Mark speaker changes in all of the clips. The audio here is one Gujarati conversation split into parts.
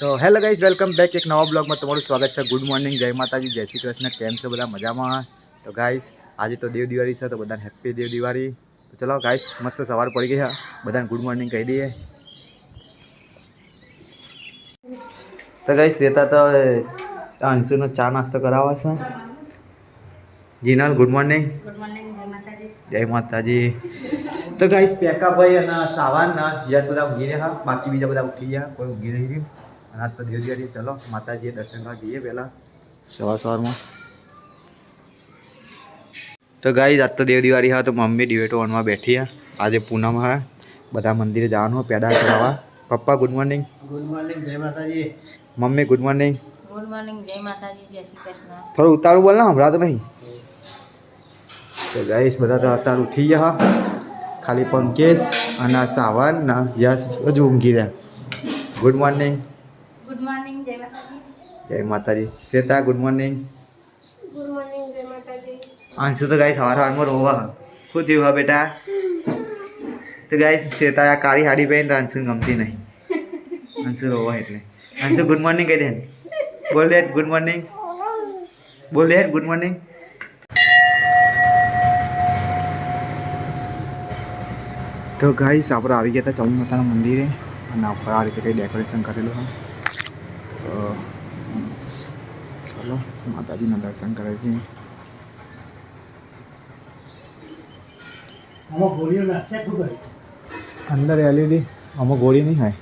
Speaker 1: તો હેલો ગાઈઝ, વેલકમ બેક એક નવા બ્લોગમાં તમારું સ્વાગત છે। ગુડ મોર્નિંગ, જય માતાજી, જય શ્રી કૃષ્ણ। કેમ છો બધા? મજામાં? તો ગાઈઝ આજે તો દેવ દિવાળી છે, તો બધાને હેપ્પી દેવ દિવાળી। તો ચલો ગાઈઝ, મસ્ત સવાર પડી ગઈ છે, બધાને ગુડ મોર્નિંગ કહી દઈએ। તો ગાઈઝ રહેતા તો અંશુનો ચા નાસ્તો કરાવવા છે। Jinal good morning.
Speaker 2: Good morning, જય માતાજી।
Speaker 1: જય માતાજી। તો ગાઈઝ પેકાભાઈ અને સાવાન યસ બધા ઊંઘી રહ્યા, બાકી બીજા બધા ઉઠી ગયા, કોઈ ઊંઘી નહીં રહ્યું। અને આજ તો દેવ દિવાળી, ચલો માતાજીએ દર્શન કરવા જઈએ પહેલાં સવારમાં। તો ગાઈઝ આજ તો દેવ દિવાળી હા, તો મમ્મી ડિવેટો વનમાં બેઠી છે। આજે પૂનમ હા, બધા મંદિરે જવાનું પેડા ચડાવવા। પપ્પા ગુડ મોર્નિંગ।
Speaker 3: ગુડ મોર્નિંગ, જય માતાજી।
Speaker 1: Mummy good morning.
Speaker 2: Good morning, જય માતાજી, જય શ્રી કૃષ્ણ।
Speaker 1: થોડું ઉતારું બોલ ને, હમણાં તો નહીં। તો ગાઈઝ બધા તો અત્યારે ઉઠી ગયા, ખાલી પંકેશ અને સાવન ને યસ હજુ ઊંઘી રહ્યા। Good morning.
Speaker 2: ગુડ મોર્નિંગ, જય માતાજી।
Speaker 1: જય માતાજી। Shweta good morning.
Speaker 2: Good morning, જય માતાજી।
Speaker 1: અંશુ તો ગાઈઝ સવાર રોવા, શું થયું હા બેટા? તો ગાઈઝ શ્વેતા આ કાળી સાડી પહેરીને તો અંશુને ગમતી નહીં, અંશુ રોવા એટલે। અંશુ ગુડ મોર્નિંગ કહી દે, બોલ દે ગુડ મોર્નિંગ, બોલ દે ગુડ મોર્નિંગ। તો ગાઈસ આપણે આવી ગયા હતા ચામુંડ માતાના મંદિરે, અને ઉપર આ રીતે કંઈ ડેકોરેશન કરેલું હોય। તો ચલો માતાજીના દર્શન કરે છે। અંદર એલઈડી આમાં ગોળી નહીં હોય।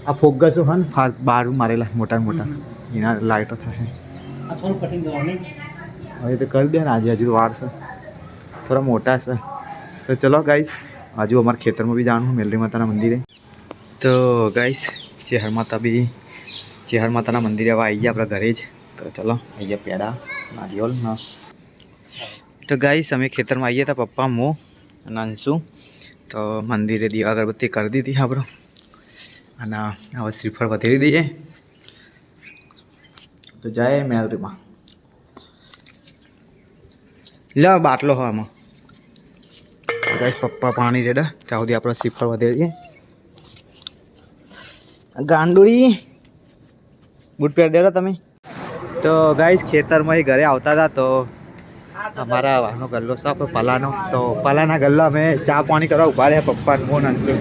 Speaker 1: આ ફોગસો હોય ને બહાર મારેલા મોટા મોટા, એના લાઇટો થાય।
Speaker 3: થોડું કટિંગ કરવાનું
Speaker 1: હવે તો કરી દે ને, આજે હજુ વાર છે, થોડા મોટા છે। તો ચલો ગાઈસ, હજુ અમારા ખેતરમાં બી જવાનું મેલરી માતાના મંદિરે। તો ગાઈસ ચેહર માતાના મંદિરે હવે આવી ગયા આપણા ઘરે જ। તો ચલો અહીંયા પેડા નારિયોલ ના। તો ગાઈસ અમે ખેતરમાં આવીએ હતા, પપ્પા મો અને અંશુ। તો મંદિરે દીવા અગરબત્તી કરી દીધી આપણે, અને હવે શ્રીફળ વધેરી દઈએ। તો જાય મેલરીમાં લે બાટલો હોય આમાં। ગાઈસ પપ્પા પાણી રેડા, ત્યાં સુધી આપણે શ્રીફળ વધેરીએ। ગાંડુડી બૂટ પહેર દેડો તમે। તો ગાઈસ ખેતરમાં ઘરે આવતા હતા, તો અમારા વાનો ગલ્લો છે આપણે પલાનો, તો પલાના ગલ્લા અમે ચા પાણી કરવા ઉભા રહ્યા, પપ્પા મોન અંશુ।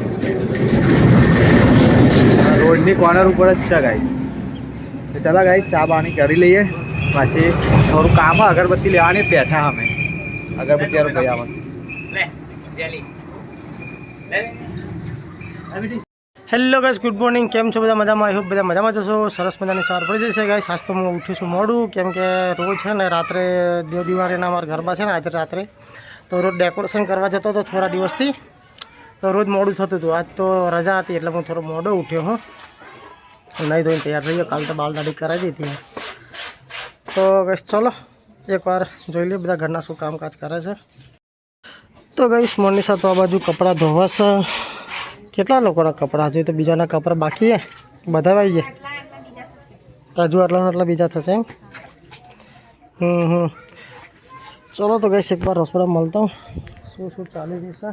Speaker 1: રોડની કોર્નર ઉપર જ છે ગાઈસ। તો ચાલો ગાઈસ ચા પાણી કરી લઈએ, પછી થોડું કામ હોય, અગરબત્તી લેવાની જ બેઠા અમે। અગરબત્તી વાળો ભાઈ આવે।
Speaker 3: Hello guys, good morning. કેમ છો બધા? મજામાં? આઈ હોપ બધા મજામાં જશો। સરસ મજાની સવાર પડી જશે ગાઈસ। આજ તો હું ઉઠું છું મોડું, કેમ કે રોજ છે ને રાત્રે દેવ દિવાળીના અમારા ઘરમાં છે ને આજે રાત્રે, તો રોજ ડેકોરેશન કરવા જતો હતો થોડા દિવસથી, તો રોજ મોડું થતું હતું। આજ તો રજા હતી એટલે હું થોડો મોડો ઉઠ્યો હું, નહીં ધોઈને તૈયાર થઈ ગયો। કાલ તો બાલ દાઢી કરાવી દીધી। તો ગાઈસ ચલો એકવાર જોઈ લઈએ બધા ઘરના શું કામકાજ કરે છે। તો ગાઈસ મોર્નિંગ સાથે આ બાજુ કપડાં ધોવાશે। કેટલા લોકોના કપડાં? હજુ તો બીજાના કપડાં બાકી છે, બધા આવી જાય હજુ આટલા બીજા થશે એમ। ચલો તો ગાઈસ એકવાર રસોડા મળતા હું, શું ચાલી રહ્યું છે।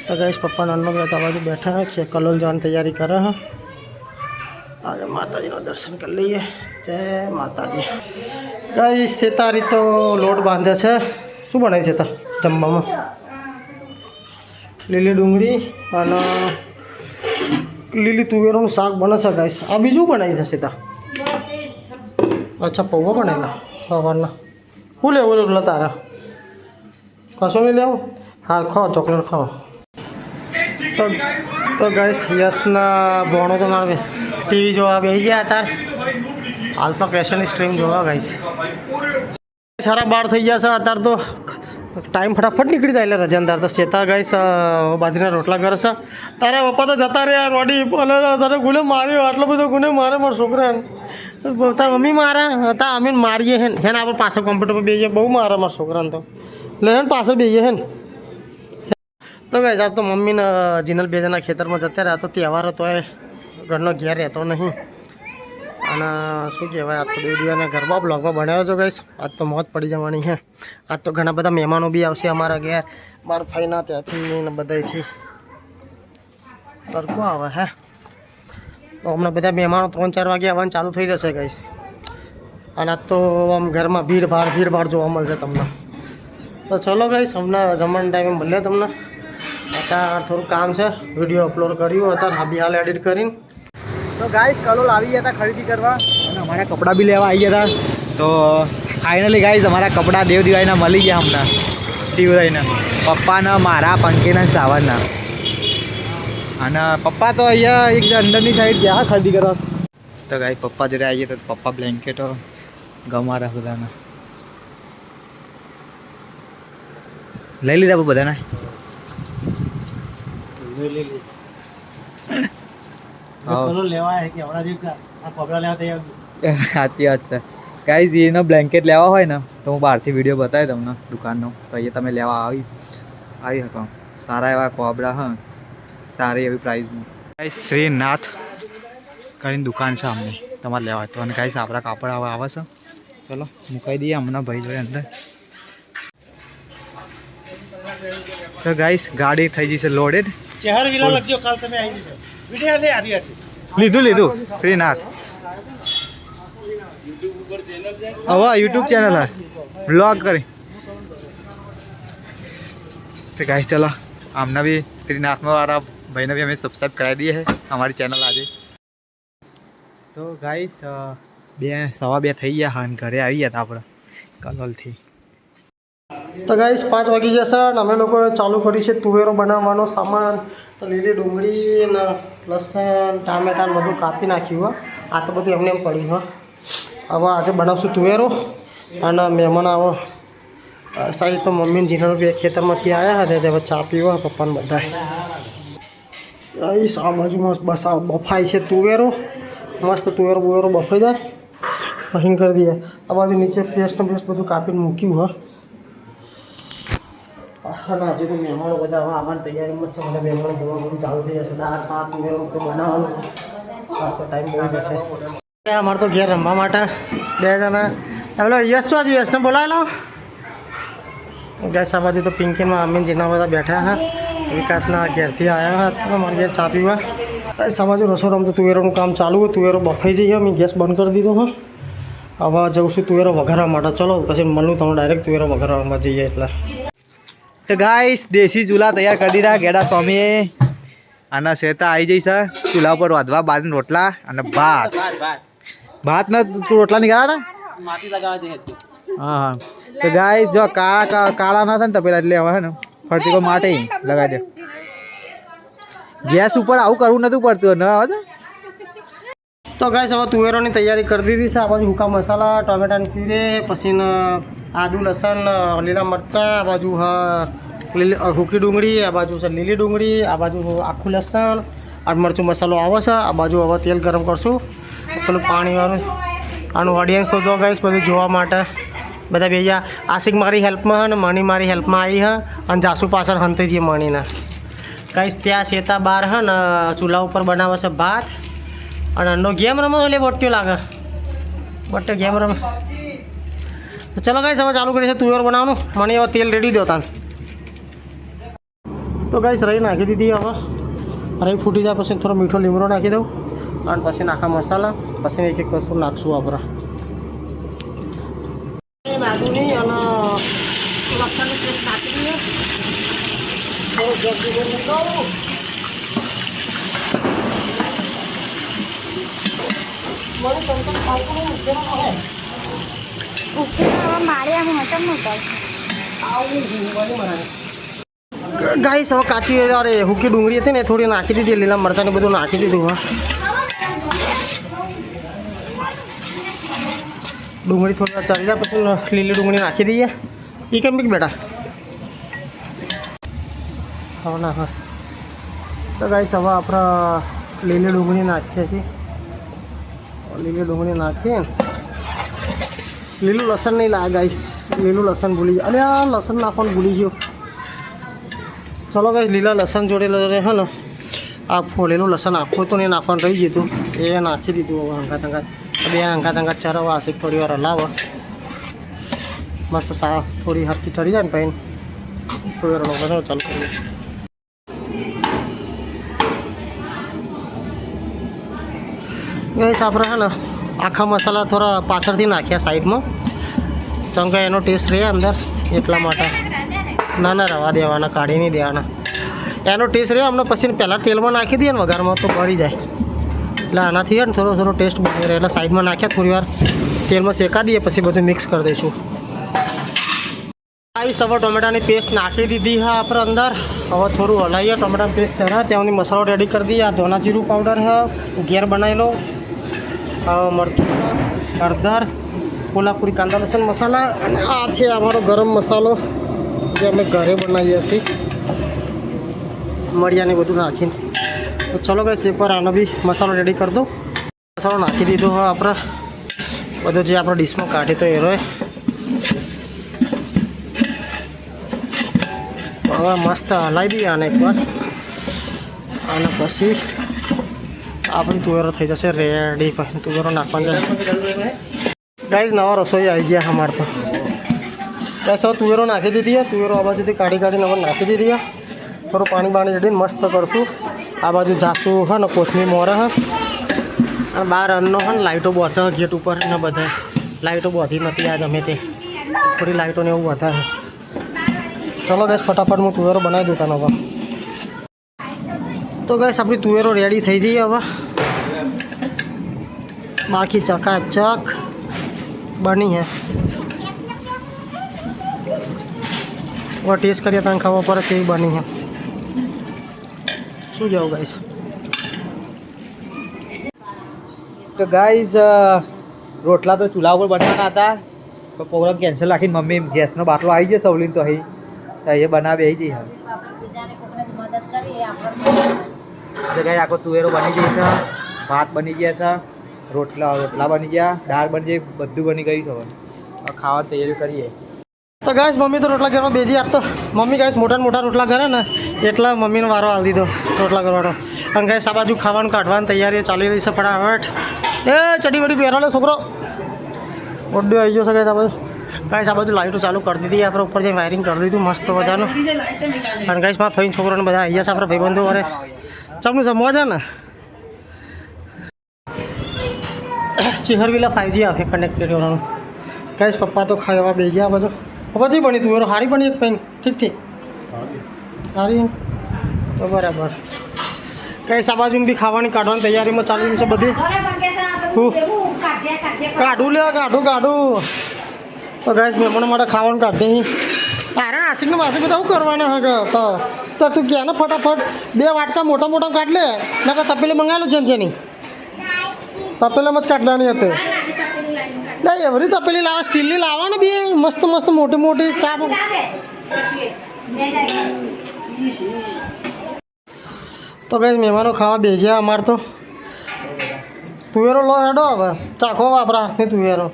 Speaker 3: તો ગાઈસ પપ્પા નાનો બે આ બાજુ બેઠા છે, કલોલ જવાની તૈયારી કરે છે। આજે માતાજીનું દર્શન કરી લઈએ। જય માતાજી। ગાઈસ સેતારી તો લોટ બાંધે છે। શું બનાવી છે તા જમવામાં? લીલી ડુંગળી અને લીલી તુવેરોનું શાક બને છે ગાઈસ। આ બીજું બનાવી થશે તા? અચ્છા, પૌવા બનાવેલા સવારના। શું લેવું એટલે તારા? કશું નહીં લેવું? હા ખાઓ, ચોકલેટ ખાઓ। તો ગાઈસ યશના ભણો તો ના ટીવી જોવા બેસી ગયા તાર, આલ્ફા ક્રેશનની સ્ટ્રીમ જોવા ગાઈસ। 12:30 થઈ ગયા છે અત્યારે, તો ટાઈમ ફટાફટ નીકળી જાય એટલે રજા અંદર। તો શેતા ગાઈસ બાજરીના રોટલા કરે છે। તારા પપ્પા તો જતા રહ્યા રોડી, અને તારે ગુને માર્યો, આટલો બધો ગુને મારે મારા છોકરાને। તાર મમ્મી મારા હતા, અમે મારીએ હે ને આપણે પાછળ કોમ્પ્યુટર પર બેસીએ, બહુ મારે મારા છોકરાને તો લે પાછળ બેસીએ હે ને। તો ગાઈસ આજ તો મમ્મીને જીનલ બે જણા ખેતરમાં જતા રહ્યા, તો તહેવાર હતો એ ઘરનો ઘેર રહેતો નહીં, અને શું કહેવાય, આજ તો દેવદિવાળીના ગરબા બ્લોગમાં બનાવ્યો છો ગાઈસ. આજ તો મોજ પડી જવાની છે. આજ તો ઘણા બધા મહેમાનો બી આવશે અમારા ઘેર, મારા ભાઈના ત્યાંથી ને બધાથી તડકો આવે હે. તો હમણાં બધા મહેમાનો 3-4 વાગે આવવાનું ચાલુ થઈ જશે ગાઈસ. અને આજ તો આમ ઘરમાં ભીડભાડ જોવા મળશે તમને. તો ચલો ગાઈસ, હમણાં જમવાના ટાઈમે મળીએ તમને. અત્યારે થોડું કામ છે, વિડીયો અપલોડ કર્યું અત્યારે હાલ એડિટ કરીને.
Speaker 1: તો ગાઈસ કલોલ આવી ગયા હતા ખરીદી કરવા અને અમારા કપડાં બી લેવા આવી ગયા હતા. તો ફાઇનલી ગાઈસ અમારા કપડાં દેવ દિવાળીના મળી ગયા હમણાં શિવરાયના, પપ્પાના, મારા, પંકીના, સાવરના. અને પપ્પા તો અહીંયા એક અંદરની સાઈડ ગયા ખરીદી કરવા. તો ગાઈસ પપ્પા જોડે આવીએ તો પપ્પા બ્લેન્કેટો ગમારા બધાના લઈ લીધા બધાને. સાચી વાત છે ગાઈઝ. એનો બ્લેન્કેટ લેવા હોય ને તો હું બહારથી વિડીયો બતાવી તમને દુકાનનો, તો અહીંયા તમે લેવા આવી શકો. સારા એવા કોબરા, હા, સારી એવી પ્રાઇઝમાં. ગાઈઝ શ્રીનાથ કરીને દુકાન છે અમને, તમારે લેવા તો. અને ગાઈઝ આપણા કાપડ આવે છે. ચલો મુકાઈ દઈએ હમણાં ભાઈ જોડે અંદર. તો ગાઈઝ ગાડી થઈ જશે લોડેડ.
Speaker 3: ચહેર વિલા લખજો, કાલ તમે આવી જજો. વિડિયો લે આવી
Speaker 1: લીધું શ્રીનાથ. હવે યુટ્યુબ ચેનલ હે, બ્લોગ કરી. તો ગાઈસ ચલો આમના બી શ્રીનાથમાં વાળા ભાઈને બી અમે સબસ્ક્રાઈબ કરાવી દઈએ છે અમારી ચેનલ આજે. તો ગાઈસ 2:15 થઈ ગયા હા, ઘરે આવી ગયા હતા આપણે કલોલથી.
Speaker 3: તો ગાઈસ 5 વાગી જશે અને અમે લોકો ચાલુ કરી છે તુવેરો બનાવવાનો સામાન. તો લીલી ડુંગળી ને લસણ, ટામેટા ને બધું કાપી નાખ્યું. આ તો બધું એમને એમ પડ્યું. હવે આજે બનાવશું તુવેરો. અને મહેમાન આવો સાહેબ તો મમ્મીને જીનાનું બી ખેતરમાંથી આવ્યા હતા, હવે ચા પીવા પપ્પાને બધા. ગાઈસ આ બાજુમાં બસ આ બફાય છે તુવેરો. મસ્ત તુવેરો બફાઈ જાય પછી કરી દઈએ. આ બાજુ નીચે પેસ્ટ બધું કાપીને મૂક્યું. અને આજે તો મહેમાનો બધા હવે આવવાની તૈયારીમાં જ છે. બધા મહેમાનો જવા બધું ચાલુ થઈ જશે. દાળ ભાત તુવેરો બનાવવાનું. આ તો ટાઈમ બહુ જશે. અમારે તો ઘેર રમવા માટે 2 જણા. પેલો યશ છો, આજે યશને બોલાવી લો. ગેસ આ બાજુ તો પિંકીમાં અમીન જેના બધા બેઠા હા, વિકાસના ઘેરથી આવ્યા હતા મારા ઘેર ચા પીવા. આ બાજુ રસોઈ રમતો તુવેરોનું કામ ચાલુ હોય. તુવેરો બફાઈ જઈએ, મેં ગેસ બંધ કરી દીધો. હા, હવે જઉં છું તુવેરો વઘારવા માટે. ચલો પછી મળું તમને ડાયરેક્ટ તુવેરો વઘારવામાં જઈએ એટલે.
Speaker 1: તો ગાઈસ દેશી ચૂલા તૈયાર કરી દીધા ગેડા સ્વામીએ. અને શેતા આવી જઈશ ચૂલા ઉપર વાધવા બાદ રોટલા અને ભાત. ભાત ને તું રોટલા નીકળ્યા ને હા. તો ગાઈસ જો કાળા ના થાય ને તો પેલા એટલે હવે ને ફરતી કોઈ માટે લગાવી દે. ગેસ ઉપર આવું કરવું નતું પડતું ને હવે.
Speaker 3: તો ગાઈસ હવે તુવેરોની તૈયારી કરી દીધી છે. આ બાજુ હુકા મસાલા, ટોમેટાની પ્યુરે, પછી આદુ લસણ, લીલા મરચાં, આ બાજુ લીલી સૂકી ડુંગળી, આ બાજુ છે લીલી ડુંગળી, આ બાજુ આખું લસણ, આ મરચું મસાલો આવે છે. આ બાજુ હવે તેલ ગરમ કરશું. પેલું પાણીવાળું આનું ઓડિયન્સ તો જો ગાઈસ બધું જોવા માટે બધા ભૈયા. આશિક મારી હેલ્પમાં અને મણી મારી હેલ્પમાં આવી હ, અને જાસુ પાછળ હંતી જઈએ મણીના. ગાઈસ ત્યાં શેતા બહાર હ ને ચૂલા ઉપર બનાવે છે ભાત. અને અંડો ગેમ રમો એટલે બોટ્યો લાગે, બોટ્યો ગેમ રમે. તો ચલો ગાઈસ હવે ચાલુ કરી છે તુવેર બનાવવાનું. મને હવે તેલ રેડી દો તાન. તો ગાઈસ રહી નાખી દીધી. હવે રહી ફૂટી જાય પછી થોડો મીઠો લીમડો નાખી દઉં અને પછી નાખા મસાલા. પછી એક વસ્તુ નાખશું આપણે નાદુની અને લસણની પેસ્ટ નાખી દઈએ. ગાઈસ હવે કાચી અરે હુકી ડુંગળી હતી ને થોડી નાખી દીધી, લીલા મરચાં ને બધું નાખી દીધું. હા, ડુંગળી થોડી વાર ચાલી જાય પછી લીલી ડુંગળી નાખી દઈએ. એ કેમ બીક બેટા હવે ના. હા તો ગાઈસ હવે આપણે લીલી ડુંગળી નાખીએ છીએ. લીલી ડુંગળી નાખીએ. લીલું લસણ નહીં લાગે ગાઈસ, લીલું લસણ ભૂલી જાય. અરે આ લસણ નાખવાનું ભૂલી ગયો. ચલો ગાઈસ લીલા લસણ જોડે હે ને આ ફોલેલું લસણ આખું હતું ને નાખવાનું રહી ગયું હતું, એ નાખી દીધું હવે હંગાત હંગાત. બે અંગાત ચરવા આશિક થોડી વાર હલાવો મસ્ત સાફ થોડી હરકી ચડી જાય ને પછી થોડી વાર ચાલુ કરીએ. ગઈશ આપણે છે ને આખા મસાલા થોડા પાછળથી નાખ્યા સાઈડમાં કેમ કે એનો ટેસ્ટ રહે અંદર એટલા માટે. ના રવા દેવાના, કાઢી નહીં દેવાના. એનો ટેસ્ટ રહે અમને પછી પહેલાં તેલમાં નાખી દઈએ ને વઘારમાં તો બળી જાય. એટલે આનાથી ને થોડો ટેસ્ટ બની રહે એટલે સાઈડમાં નાખ્યા થોડી વાર તેલમાં શેકા દઈએ પછી બધું મિક્સ કરી દઈશું. આવી સવા ટોમેટાની પેસ્ટ નાખી દીધી હા આપણે અંદર. હવે થોડું હલાવીએ ટોમેટાની પેસ્ટ ચડા ત્યાંની મસાલો રેડી કરી દઈએ. આ ધોના જીરું પાવડર છે ઘેર બનાવેલો, મરચું, હળદર, કોલ્હાપુરી કાંદા લસણ મસાલા અને આ છે અમારો ગરમ મસાલો જે અમે ઘરે બનાવીએ છીએ મરિયાને બધું નાખીને. તો ચલો ગાઈસ એકવાર આનો બી મસાલો રેડી કરી દો. મસાલો નાખી દીધો હા આપણે બધું જે આપણે ડીશમાં કાઢી તો એ રહે. હવે મસ્ત હલાવી દઈએ આને એકવાર અને પછી આપણી તુવેરો થઈ જશે રેડી. પછી તુવેરો નાખવાની ગાઈસ નવા રસોઈ આવી ગયા અમારે તો. ગાઈસ હવે તુવેરો નાખી દીધી. તુવેરો આ બાજુથી કાઢીને હવે નાખી દીધી. થોડું પાણી રેડીને મસ્ત કરશું. આ બાજુ જાસું હે ને કોથમીર મોરે હે અને બહાર અન્નો હે ને લાઇટો બોધે ગેટ ઉપર ને બધા લાઇટો બોધી નથી આ ગમે તે થોડી લાઇટોને એવું વધારે. ચલો ગેસ ફટાફટ હું તુવેરો બનાવી દઉં તને હવે. તો ગેસ આપણી તુવેરો રેડી થઈ જઈએ હવે. બાકી ચકાચક બની હે. હવે ટેસ્ટ કરીએ તને ખબર પડે કેવી બની હે. શું જાવ ગાઈસ?
Speaker 1: તો ગાઈઝ રોટલા તો ચૂલા ઉપર બનાવવાના હતા તો પ્રોગ્રામ કેન્સલ રાખીને મમ્મી ગેસનો બાટલો આવી ગયો સવલીન તો અહીં એ બનાવી આવી જઈએ. ગાઈ આખો તુવેરો બની ગઈ છે, ભાત બની ગયા છે, રોટલા બની ગયા, દાળ બની ગઈ, બધું બની ગયું છે. હવે ખાવાની તૈયારી કરીએ.
Speaker 3: તો ગાઈસ મમ્મી તો રોટલા કરવા બેજી આજ તો મમ્મી ગાઈસ મોટા રોટલા કરે ને એટલા મમ્મીનો વારો આવી દીધો રોટલા કરવાનો. અને ગાઈસ આ બાજુ ખાવાનું કાઢવાની તૈયારી ચાલી રહી છે ફટાફટ. એ ચડી વડી પહેરાલે છોકરો ઓડ્યો આવી ગયો છે ગાઈસ. આ બાજુ લાઇટો ચાલુ કરી દીધી આપણે ઉપર જઈને વાયરિંગ કરી દીધું મસ્ત મજાનું. અને ગાઈસ મારા ફઈને છોકરોને બધા અહીંયા છે આપણે ભાઈબંધો વારે ચમનું છે મોજા ને ચેહરવીલા 5G આવે કનેક્ટેડ કરવાનું. ગાઈસ પપ્પા તો ખાવા બેસી ગયા બધું. પપ્પા જે બની તું હારી બની એક પેન ઠીક હારી તો બરાબર. ગાઈસ આ બાજુ બી ખાવાની કાઢવાની તૈયારીમાં ચાલી છે બધી. કાઢું લે કાઢું. તો ગાઈસ મહેમાનો માટે ખાવાનું કાઢી અરે આશિકને માસી બધા શું કરવાના હે તો તું કહે ને ફટાફટ 2 વાટકા મોટા કાઢ લે નકર તપેલી મંગાવેલું છે નહીં તપેલામાં જ કાઢવાની હતી. લે એવરી તપેલી લાવા સ્ટીલની લાવવા ને બી મસ્ત મોટી ચા. તો ગાઈસ મહેમાનો ખાવા બેસ્યા અમારે તો. તુવેરો લો હેડો હવે ચાખો વાપરા હાથની તુવેરો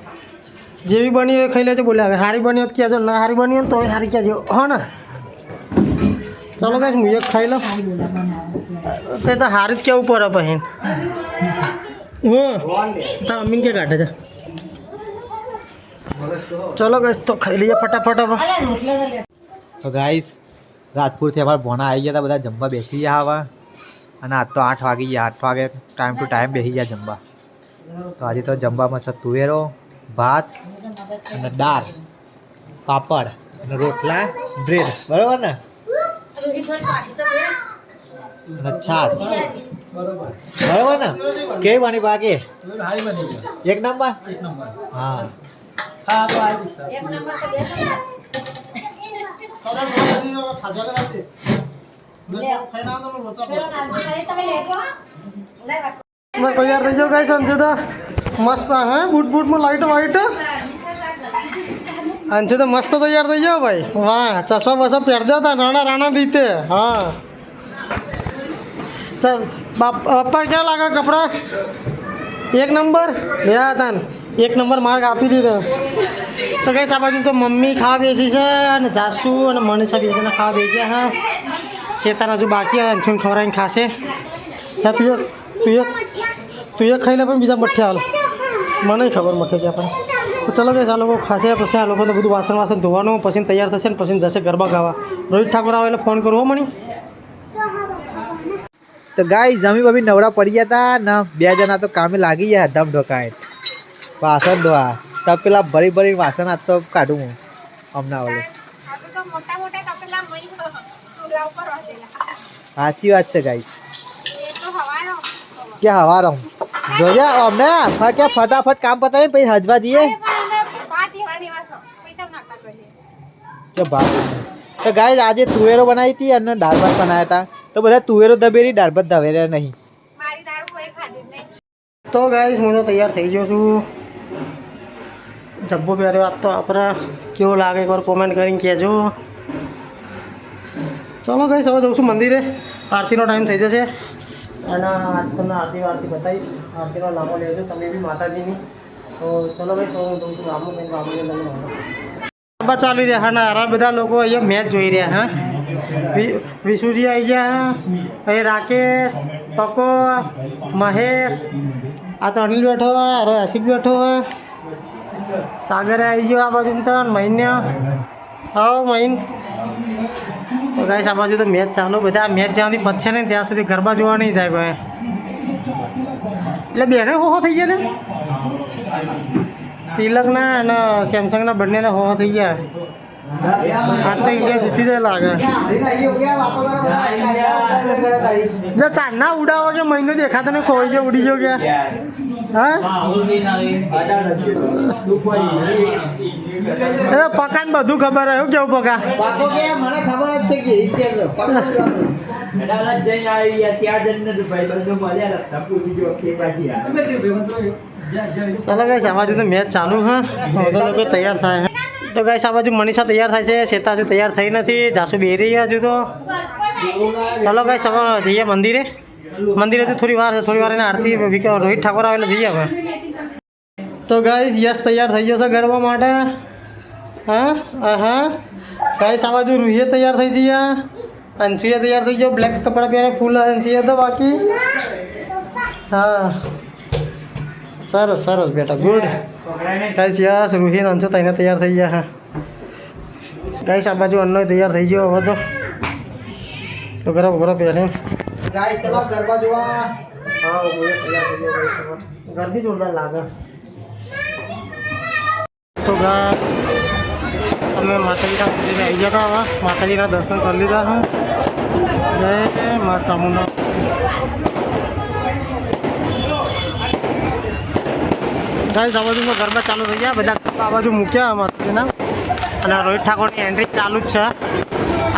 Speaker 3: જેવી બની હોય ખાઈ લેજો. બોલે હવે હારી બની હોત કહેજો, ના હારી બની હોય તો હારી કહેજો હો ને. ચાલો ગાઈસ હું એક ખાઈ લઉં તે તો હારી જ કેવું પડે પછી. હા અમીન કે કાઢે છે. ચલો ગાઈસ તો ખાઈ લઈએ ફટાફટ હવે.
Speaker 1: તો ગાઈસ રાજપુરથી અમારા ભોણા આવી ગયા હતા, બધા જમવા બેસી ગયા હવે. અને આજ તો 8 વાગી ગયા. 8 વાગે ટાઈમ ટુ ટાઈમ બેસી ગયા જમવા. તો આજે તો જમવામાં છે તુવેરો, ભાત અને દાળ, પાપડ અને રોટલા, બ્રેડ બરાબર ને અને છાશ બરાબર ને. કેવી બની બાકી? એક નંબર. હા તૈયાર થઈ જાઓ ગાઈસ. અંશુદા મસ્ત હા બૂટમાં લાઈટ વાઈટ અંશુદા મસ્ત તૈયાર થઈ જાઓ ભાઈ. વાહ ચશ્મા બસા પહેરતા હતા રાણા રીતે. હા પપ્પા ક્યાં લાગે કપડા? 1 નંબર ગયા હતા ને 1 નંબર માર્ક આપી દીધો. તો ગાઈસ આ બાજુ તો મમ્મી ખાવા બેસી છે અને જાસુ અને મનીષા બેસીને ખાવા બેસ્યા હા. શેતાન હજુ બાકી અંશુને ખવડાવીને ખાશે. તું એક ખાઈ લે પણ બીજા બઠ્ઠે હાલ
Speaker 3: મને ખબર મઠે ગયા પણ તો ચલો ગઈ આ લોકો ખાશે પછી આ લોકોને બધું વાસણ ધોવાનું પછી તૈયાર થશે ને પછી જશે ગરબા ગાવા. રોહિત ઠાકોર આવે એટલે ફોન કરવો મણી.
Speaker 1: તો ગાય જમી બમી નવરા પડી ગયા હતા ને 2 જણા તો કામે લાગી ગયા ધમ ઢોકાય વાસણ ધોવા. તો પેલા ભરી વાસણ આજ તો કાઢું હું હમણાં ઓલે. સાચી વાત છે ગાય કે હવારો જોજે અમને કે ફટાફટ કામ પતાવીને પછી હજવા જઈએ કે ભાત. તો ગાય આજે તુવેરો બનાવી હતી અને દાળ ભાત બનાવ્યા હતા. તો બધા તુવેરો દબેરી દાળ ભાત દબેર્યા નહીં.
Speaker 3: તો ગાઈસ હું તો તૈયાર થઈ ગયો છું. જબ્બો પહેર્યો આજ તો આપણે કેવો લાગે એકવાર કોમેન્ટ કરીને કહેજો. ચલો ગાઈસ હવે જઉં છું મંદિરે. આરતીનો ટાઈમ થઈ જશે અને આજ તમને આરતી બતાવીશ. આરતીનો લાભો લેજો તમે બી માતાજીની. તો ચલો ગાઈસ હું જઉં છું ગામમાં કંઈક બાબુને લઈને ગરબા ચાલી રહ્યા હા ના બધા લોકો અહીંયા મેચ જોઈ રહ્યા હા. વિશુજી આવી ગયા અહીં રાકેશ પકો મહેશ આ તો અનિલ બેઠો હોય અરે આશિક બેઠો હોય સાગરે આવી ગયો આ બાજુ તો મહિને આવો મહિન. તો ગાઈસ આ બાજુ તો મેચ ચાલુ બધા મેચ જ્યાં સુધી પતશે ને ત્યાં સુધી ગરબા જોવા નહીં જાય ભાઈ. એટલે બેને હો થઈ ગયા ને તિલકના અને સેમસંગના બંનેના હો થઈ ગયા. આજ તો ઇન્ડિયા જીતી જાય લાગે. ચાંદના ઉડાવો કે મહિનો દેખાતો ને ખોઈ ગયો ઉડી ગયો ગયા હા. પકા ને બધું ખબર હોય કેવું પકા મને ખબર જ છે કે ચાલો ગાઈસ આ બાજુ તો મેચ ચાલુ હા લોકો તૈયાર થાય. તો ગાઈસ આ બાજુ મનીષા તૈયાર થાય છે શ્વેતા હજુ તૈયાર થઈ નથી જાસુ બેરી હજુ તો. ચાલો ગાઈસ હવે જઈએ મંદિરે તો થોડી વાર એને આરતી રોહિત ઠાકોર આવે એટલે જઈએ હવે. તો ગાઈસ યસ તૈયાર થઈ ગયો છે ગરબા માટે હા હા. ગાઈસ આ બાજુ રૂહીએ તૈયાર થઈ જઈએ અંશુએ તૈયાર થઈ ગયો બ્લેક કપડાં પહેરે ફૂલ અંશુએ તો બાકી હા સરસ બેટા good. Guys yes Ruhi Anshu તઈને તૈયાર થઈ ગયા હા. ગાઈસ આ બાજુ અન્નો તૈયાર થઈ ગયો હવે તો ગરબા પહેરે ગાઈસ ચલો ગરબા જોવા. હા બોલે તૈયાર થઈ ગયો ગાઈસ ગરબી જોરદાર લાગે. તો અમે માતાજીના મંદિરે આવી ગયા હતા હવે માતાજીના દર્શન કરી લીધા હા. જય મા ચામુંડા. ગાઈસ આ બાજુ ગરબા ચાલુ થઈ ગયા બધા આ બાજુ મૂક્યા માતાજીના અને રોહિત ઠાકોરની એન્ટ્રી ચાલુ જ છે.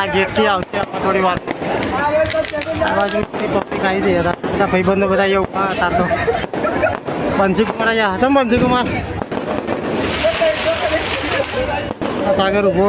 Speaker 3: આ ગેટથી આવશે થોડી વાર. આ બાજુ પબ્લિક આવી જઈ હતા બધા ભાઈબંધો બધા અહીંયા ઉભા હતા. તો પંચીકુમાર અહીંયા હતા પંચીકુમાર સાગર ઉભો